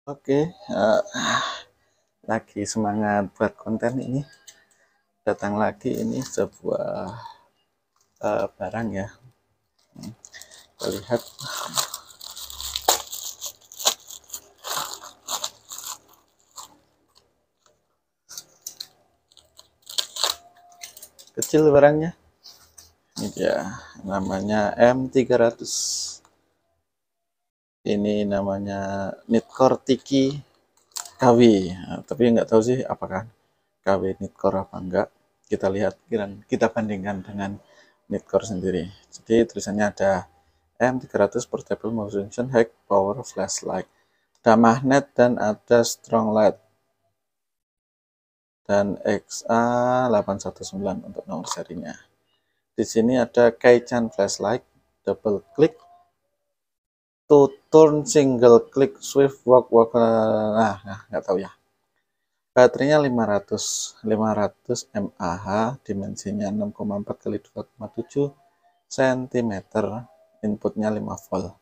Oke, lagi semangat buat konten ini. Datang lagi ini sebuah barang ya. Kita lihat kecil barangnya. Ini dia, namanya M300. Ini namanya Nidcore Tiki KW. Nah, tapi nggak tahu sih apakah KW Nidcore apa enggak. Kita lihat, kita bandingkan dengan Nidcore sendiri. Jadi tulisannya ada M300 Portable Motion High Power Flashlight. Ada magnet dan ada strong light. Dan XA819 untuk nomor serinya. Di sini ada Kaichan flashlight, double click, to turn, single click, swift walk, nah nggak tahu ya. Baterainya 500 mAh, dimensinya 6,4 kali 2,7 cm, inputnya 5 volt.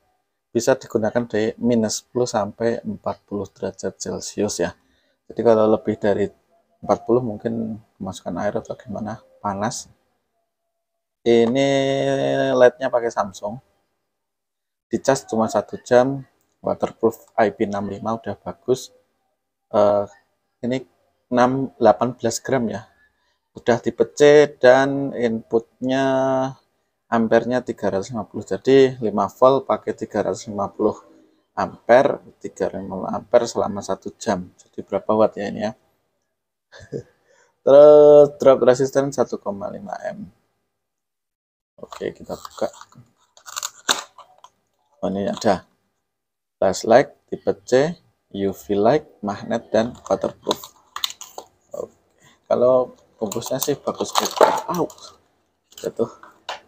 Bisa digunakan dari minus 10 sampai 40 derajat Celcius ya. Jadi kalau lebih dari 40 mungkin kemasukan air atau gimana, panas. Ini LED-nya pakai Samsung. Dicas cuma 1 jam, waterproof IP65 udah bagus. Ini 18 gram ya. Udah tipe C dan inputnya ampernya 350. Jadi 5 volt pakai 350 ampere, 350 ampere selama 1 jam. Jadi berapa watt ya ini ya? Terus drop resistance 1,5 M. Oke, kita buka. Oh, ini ada flashlight tipe C, UV light, magnet, dan waterproof. Oke. Kalau bungkusnya sih bagus gitu. Jatuh.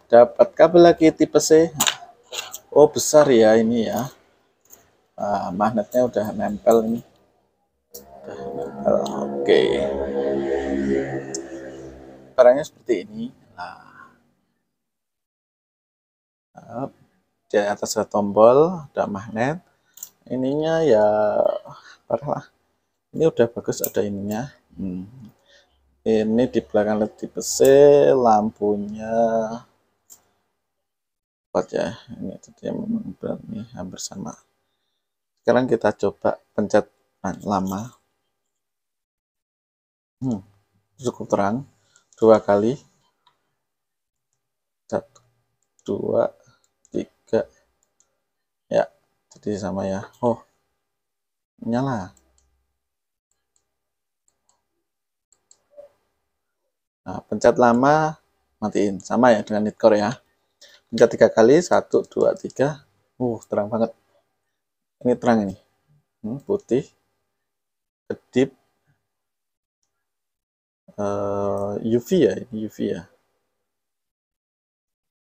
Dapat kabel lagi tipe C. Oh, besar ya ini ya. Magnetnya udah nempel ini. Oke. Barangnya seperti ini. Di atas ada tombol, ada magnet. Ininya ya parah lah. Ini udah bagus, ada ininya. Ini di belakang LED tipe C, lampunya kuat ya. Ini tadi memang berani hampir sama. Sekarang kita coba pencet lama. Cukup terang. 2 kali. 1, 2, 3. Ya, jadi sama ya. Oh, nyala. Nah, pencet lama, matiin. Sama ya dengan Nidcore ya. Pencet 3 kali, 1, 2, 3. Terang banget. Ini terang ini. Putih. Kedip. UV ya, ini UV ya.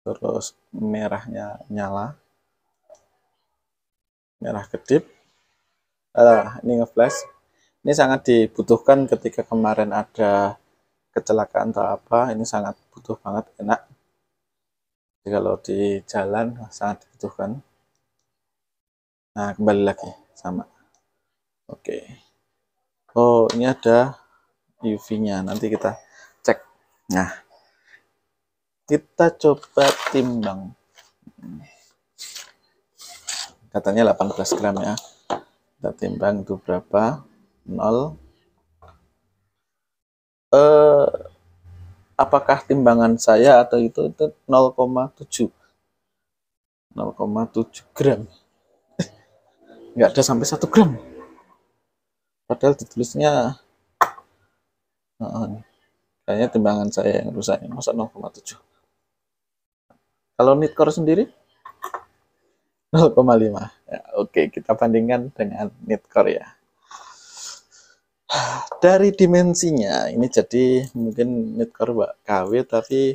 Terus merahnya nyala. Merah kedip. Ini ngeflash. Ini sangat dibutuhkan ketika kemarin ada kecelakaan atau apa. Ini sangat butuh banget, enak. Jadi kalau di jalan sangat dibutuhkan. Nah, kembali lagi sama. Oke. Oh, ini ada UV-nya. Nanti kita cek. Nah, kita coba timbang. Katanya 18 gram ya. Kita timbang itu berapa? 0. Apakah timbangan saya atau itu 0,7 gram, nggak ada sampai 1 gram, padahal ditulisnya kayaknya timbangan saya yang rusak, masa 0,7. Kalau Nidcore sendiri 0,5 ya. Oke, kita bandingkan dengan Nidcore ya. Dari dimensinya ini, jadi mungkin Nidcore KW tapi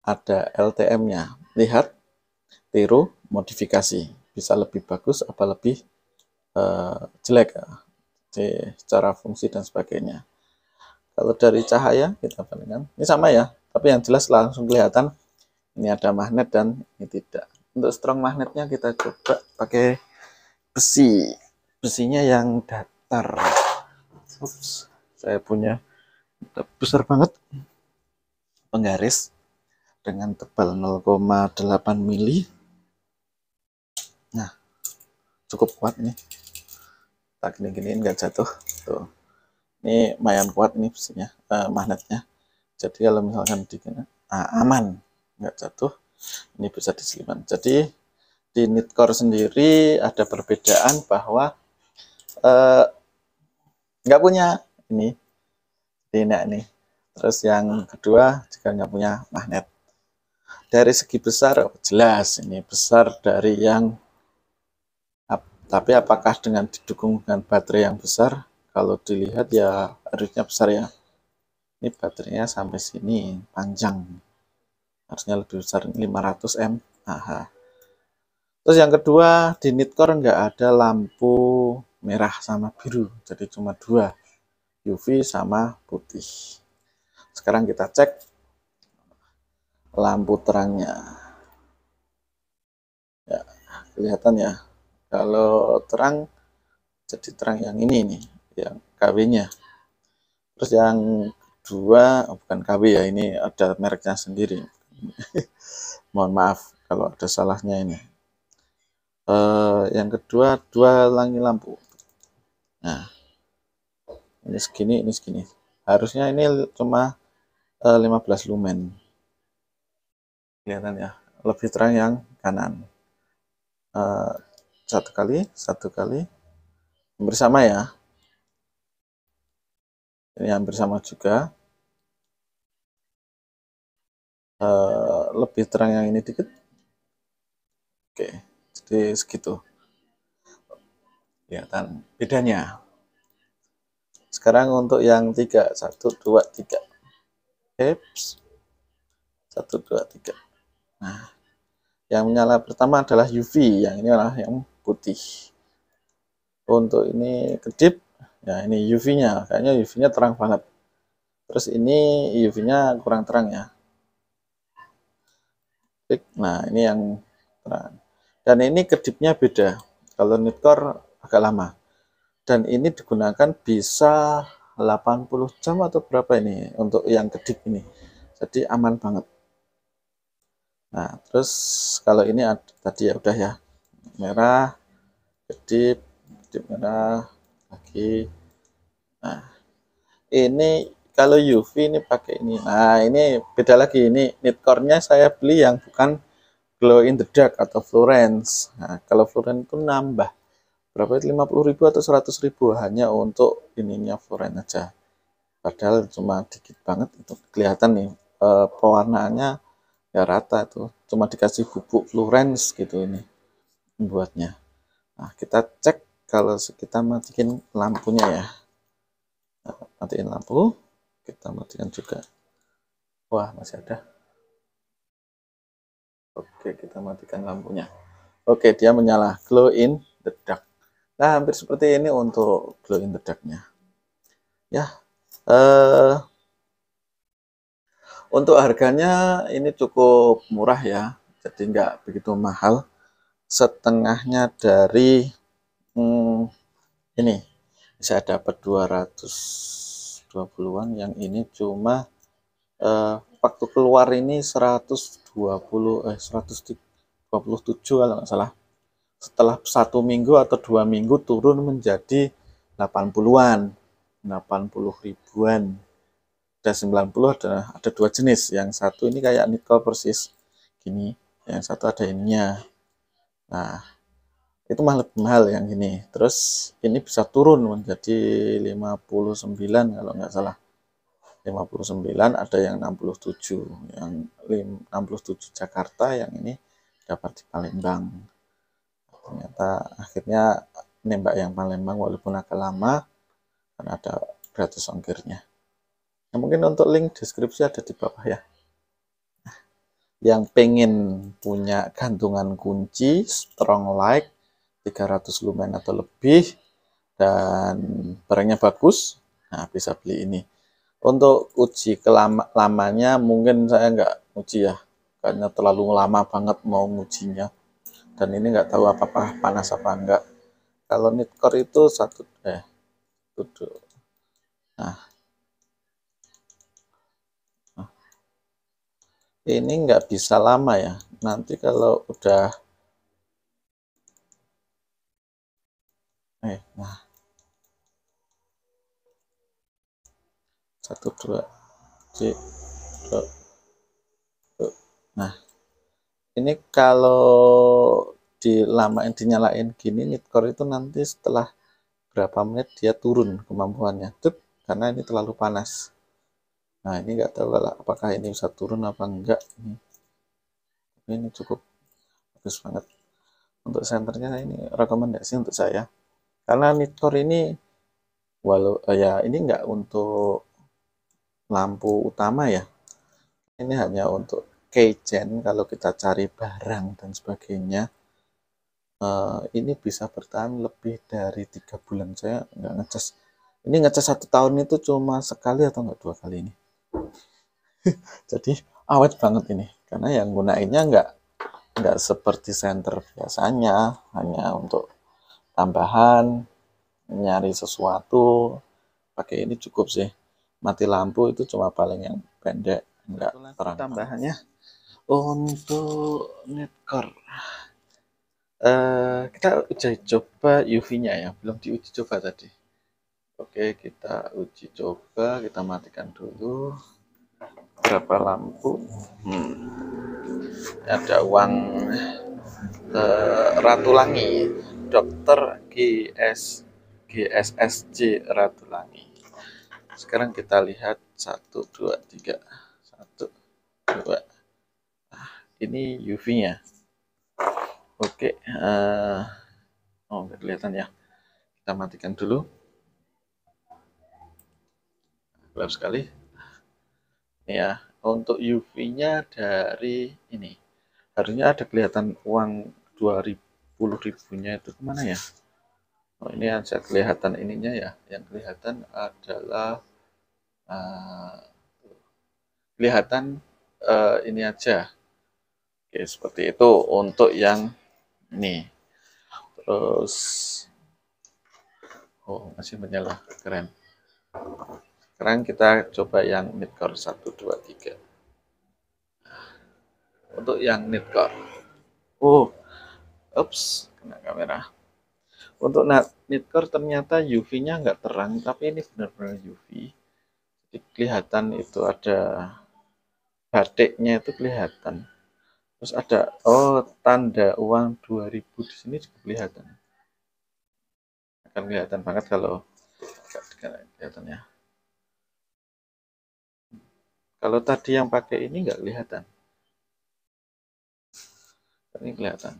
ada LTM-nya. Lihat, tiru, modifikasi, bisa lebih bagus apa lebih jelek secara fungsi dan sebagainya. Kalau dari cahaya kita bandingkan, ini sama ya, tapi yang jelas langsung kelihatan ini ada magnet dan ini tidak. Untuk strong magnetnya kita coba pakai besi. besinya yang datar. Ups, saya punya besar banget penggaris dengan tebal 0,8 mili. Nah, cukup kuat nih. Tak gini-giniin nggak jatuh. Tuh. Ini lumayan kuat nih besinya, magnetnya. Jadi kalau misalkan aman, nggak jatuh. Ini bisa disimpan. Jadi di Nitecore sendiri ada perbedaan bahwa nggak punya ini nih. Terus yang kedua juga nggak punya magnet. Dari segi besar jelas ini besar dari yang, tapi apakah dengan didukung dengan baterai yang besar? Kalau dilihat ya harusnya besar ya. Ini baterainya sampai sini panjang, harusnya lebih besar, 500 mAh. Terus yang kedua, di Nitecore nggak ada lampu merah sama biru, jadi cuma dua, UV sama putih. Sekarang kita cek lampu terangnya. Ya, kelihatan ya. Kalau terang, jadi terang yang ini nih, yang KW-nya. Terus yang kedua, bukan KW ya, ini ada mereknya sendiri. Mohon maaf kalau ada salahnya ini. Yang kedua, dua langi lampu. Nah, ini segini. Harusnya ini cuma 15 lumen. Kelihatan ya, lebih terang yang kanan. Satu kali. Hampir sama ya. Ini hampir sama juga. Lebih terang yang ini dikit. Oke, jadi segitu. Kelihatan bedanya. Sekarang untuk yang 3, 1, 2, 3. Eps. 1, 2, 3. Nah, yang menyala pertama adalah UV, yang ini adalah yang putih. Untuk ini kedip, ya ini UV-nya, kayaknya UV-nya terang banget. Terus ini UV-nya kurang terang ya. Nah, ini yang terang. Dan ini kedipnya beda. Kalau Nitecore agak lama. Dan ini digunakan bisa 80 jam atau berapa ini untuk yang kedip ini. Jadi aman banget. Nah, terus kalau ini tadi ya udah ya. Merah, kedip merah lagi. Nah, ini kalau UV ini pakai ini. Nah, ini beda lagi. Ini Nitecore-nya saya beli yang bukan glow in the dark atau fluorescence. Nah, kalau fluorescence itu nambah berapa, 50.000 atau 100.000 hanya untuk ininya fluorescence aja. Padahal cuma dikit banget itu. Kelihatan nih pewarnaannya ya rata tuh. Cuma dikasih bubuk fluorescence gitu ini buatnya. Nah, kita cek kalau kita matiin lampunya ya. Nah, matiin lampu, kita matikan juga. Wah, masih ada. Oke, kita matikan lampunya. Oke, dia menyala, glow in the dark. Nah, hampir seperti ini untuk glow in the dark-nya. Ya, untuk harganya ini cukup murah ya, jadi nggak begitu mahal. Setengahnya dari ini bisa dapat 220-an, yang ini cuma waktu keluar ini 127 kalau nggak salah. Setelah 1 minggu atau 2 minggu turun menjadi 80-an, 80 ribuan. Ada 90, ada dua jenis. Yang satu ini kayak Nitecore persis gini, yang satu ada ininya. Nah, itu mah lebih mahal yang ini. Terus ini bisa turun menjadi 59 kalau nggak salah. 59, ada yang 67, yang 67 Jakarta, yang ini dapat di Palembang. Ternyata akhirnya nembak yang Palembang walaupun agak lama karena ada gratis ongkirnya. Nah, mungkin untuk link deskripsi ada di bawah ya. Yang pengen punya gantungan kunci strong light 300 lumen atau lebih dan barangnya bagus, nah bisa beli ini. Untuk uji lamanya mungkin saya nggak uji ya, karena terlalu lama banget mau ngujinya. Dan ini nggak tahu apakah panas apa enggak. Kalau nit core itu tujuh. Nah, ini nggak bisa lama ya. Nanti kalau udah nah 1 2 C 2. Nah, ini kalau dinyalain gini nit core itu nanti setelah berapa menit dia turun kemampuannya tuh, karena ini terlalu panas. Nah, ini nggak tahu kalau apakah ini bisa turun apa enggak. Ini cukup bagus banget untuk senternya, ini rekomendasi untuk saya karena nit core ini ya ini enggak untuk lampu utama ya, ini hanya untuk keygen kalau kita cari barang dan sebagainya. Ini bisa bertahan lebih dari 3 bulan. Saya nggak ngecas, ini ngecas 1 tahun itu cuma sekali atau enggak 2 kali ini. Jadi awet banget ini karena yang gunainnya nggak seperti senter biasanya hanya untuk tambahan, nyari sesuatu. Pakai ini cukup sih, mati lampu itu cuma paling yang pendek, enggak terang. Tambahannya untuk nit core, kita uji coba UV-nya ya, belum diuji coba tadi. Oke, kita uji coba, kita matikan dulu berapa lampu. Ada uang Ratulangi, Dokter GSSJ Ratulangi. Sekarang kita lihat 1 2 3 1 2. Ini UV-nya. Oke, nggak kelihatan ya. Kita matikan dulu. Gelap sekali. Ini ya, untuk UV-nya dari ini. Harusnya ada kelihatan uang 20.000-nya itu kemana ya? Oh, ini aja kelihatan ininya ya. Yang kelihatan adalah kelihatan ini aja. Oke, seperti itu untuk yang ini. Terus masih menyala, keren. Sekarang kita coba yang nit core 1 2 3. Untuk yang nit core, kena kamera. Untuk nit core ternyata UV-nya nggak terang, tapi ini benar-benar UV. Jadi kelihatan itu ada batiknya, itu kelihatan. Terus ada tanda uang 2000 di sini juga kelihatan. Akan kelihatan banget kalau kelihatan ya. Kalau tadi yang pakai ini nggak kelihatan. Ini kelihatan.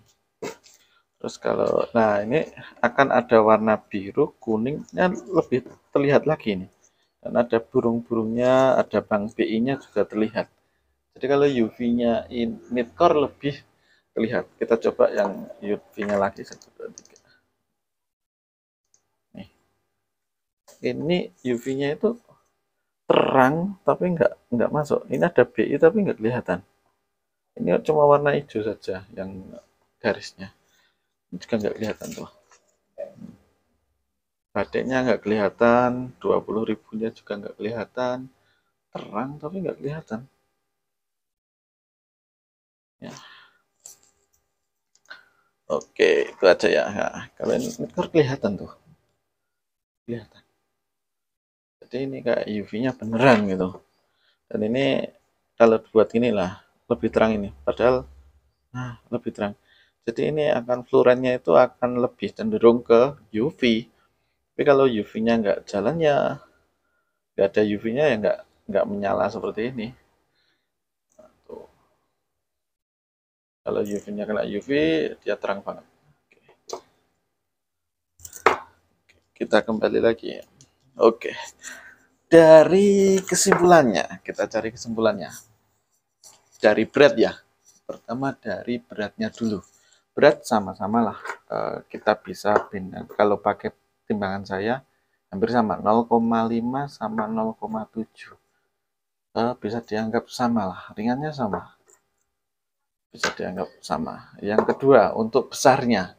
Terus kalau, nah ini akan ada warna biru, kuningnya lebih terlihat lagi nih. Dan ada burung-burungnya, ada bank BI-nya juga terlihat. Jadi kalau UV-nya nit core lebih terlihat. Kita coba yang UV-nya lagi 1 2 3. Nih. Ini UV-nya itu terang tapi nggak masuk. Ini ada BI tapi nggak kelihatan. Ini cuma warna hijau saja yang garisnya. Ini juga nggak kelihatan tuh. Batiknya nggak kelihatan, 20.000-nya juga nggak kelihatan. Terang tapi nggak kelihatan. Ya. Oke, itu aja ya. Nah, kalau ini kelihatan tuh. Kelihatan. Jadi ini kayak UV-nya beneran gitu. Dan ini kalau buat inilah lebih terang ini. Padahal lebih terang. Jadi ini akan fluorennya itu akan lebih cenderung ke UV. Tapi kalau UV-nya nggak jalan ya nggak ada UV-nya ya nggak menyala seperti ini. Tuh. Kalau UV-nya kena UV dia terang banget. Kita kembali lagi. Oke. Dari kesimpulannya, kita cari kesimpulannya. Dari berat ya. Pertama dari beratnya dulu. Berat sama-sama lah. Kita bisa pindah. Kalau pakai timbangan saya hampir sama, 0,5 sama 0,7. Bisa dianggap sama lah. Ringannya sama. Bisa dianggap sama. Yang kedua untuk besarnya.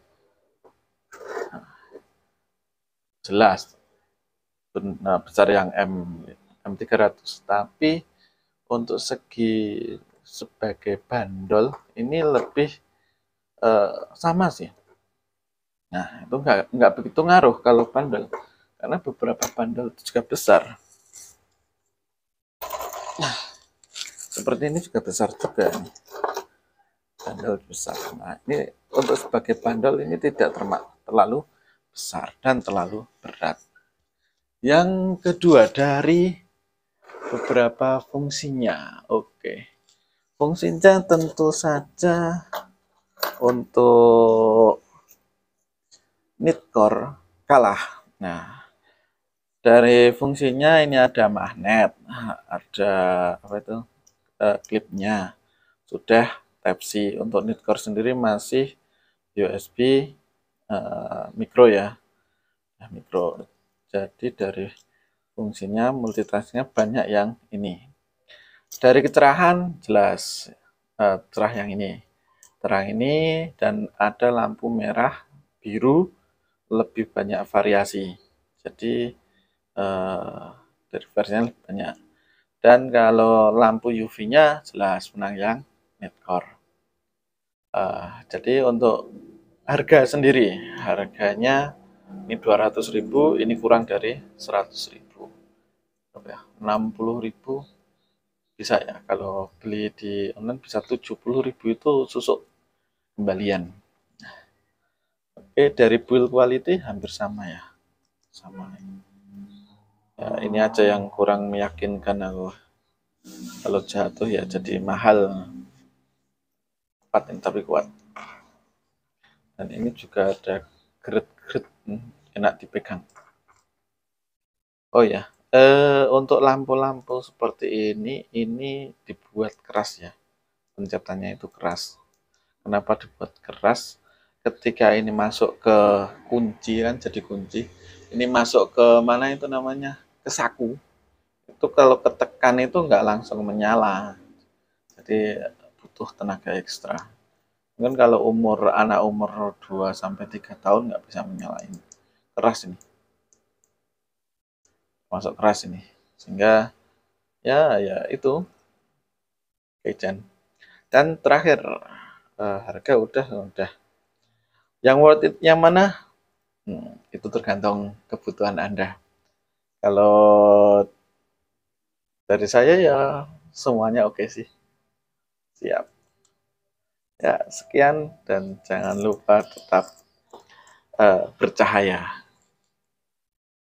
jelas besar yang M300, tapi untuk segi sebagai bandol ini lebih sama sih. Nah, itu nggak begitu ngaruh kalau bandol, karena beberapa bandol itu juga besar. Nah, seperti ini juga besar juga nih. Bandol besar. Nah, ini untuk sebagai bandol ini tidak terlalu besar dan terlalu berat. Yang kedua dari beberapa fungsinya. Oke. Fungsinya tentu saja untuk nitcore kalah. Nah, dari fungsinya ini ada magnet, ada apa itu klipnya, sudah Type-C. Untuk nitcore sendiri masih USB micro ya, micro. Jadi dari fungsinya multitaskingnya banyak yang ini. Dari kecerahan jelas cerah yang ini, terang ini, dan ada lampu merah, biru, lebih banyak variasi. Jadi dari versinya lebih banyak. Dan kalau lampu UV-nya jelas menang yang nitcore. Jadi untuk harga sendiri, harganya ini 200.000, ini kurang dari 100.000. 60.000 bisa ya, kalau beli di online bisa 70.000 itu susuk kembalian. Oke, dari build quality hampir sama ya, sama. Ya, ini aja yang kurang meyakinkan aku. Kalau jatuh ya jadi mahal, kuat tapi kuat. Dan ini juga ada grit-grit, enak dipegang. Oh ya, untuk lampu-lampu seperti ini dibuat keras ya, pencetannya itu keras. Kenapa dibuat keras? Ketika ini masuk ke kunci kan jadi kunci, ini masuk ke mana itu namanya, ke saku, itu kalau ketekan itu nggak langsung menyala, jadi butuh tenaga ekstra. Mungkin kalau anak umur 2-3 tahun nggak bisa menyalain, keras ini, masuk keras ini, sehingga ya itu kecen. Dan terakhir harga udah. Yang worth it yang mana? Itu tergantung kebutuhan Anda. Kalau dari saya ya semuanya oke sih. Siap. Ya, sekian dan jangan lupa tetap bercahaya.